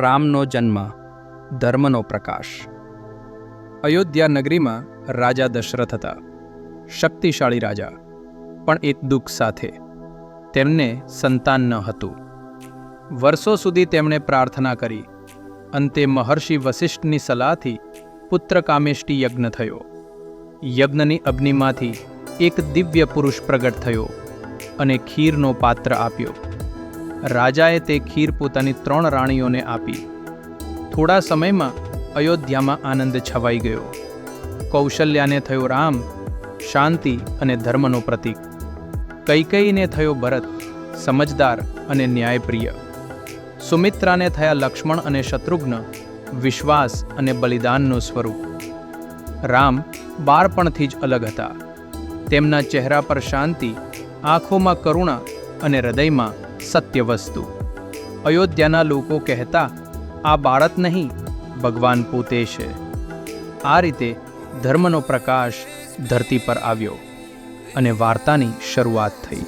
રામનો જન્મ, ધર્મનો પ્રકાશ. અયોધ્યા નગરીમાં રાજા દશરથ હતા. શક્તિશાળી રાજા, પણ એક દુઃખ સાથે. તેમને સંતાન ન હતું. વર્ષો સુધી તેમણે પ્રાર્થના કરી. અંતે મહર્ષિ વસિષ્ઠની સલાહથી પુત્ર કામેષ્ટિ યજ્ઞ થયો. યજ્ઞની અગ્નિમાંથી એક દિવ્ય પુરુષ પ્રગટ થયો અને ખીરનો પાત્ર આપ્યો. રાજાએ તે ખીર પોતાની 3 રાણીઓને આપી. થોડા સમયમાં અયોધ્યામાં આનંદ છવાઈ ગયો. કૌશલ્યાને થયો રામ, શાંતિ અને ધર્મનો પ્રતીક. કૈકેયીને થયો ભરત, સમજદાર અને ન્યાયપ્રિય. સુમિત્રાને થયા લક્ષ્મણ અને શત્રુઘ્ન, વિશ્વાસ અને બલિદાનનું સ્વરૂપ. રામ બાળપણથી જ અલગ હતા. તેમના ચહેરા પર શાંતિ, આંખોમાં કરુણા અને હૃદયમાં સત્ય વસ્તુ. અયોધ્યાના લોકો કહેતા, આ બાળક નહીં, ભગવાન પોતે છે. આ રીતે ધર્મનો પ્રકાશ ધરતી પર આવ્યો અને વાર્તાની શરૂઆત થઈ.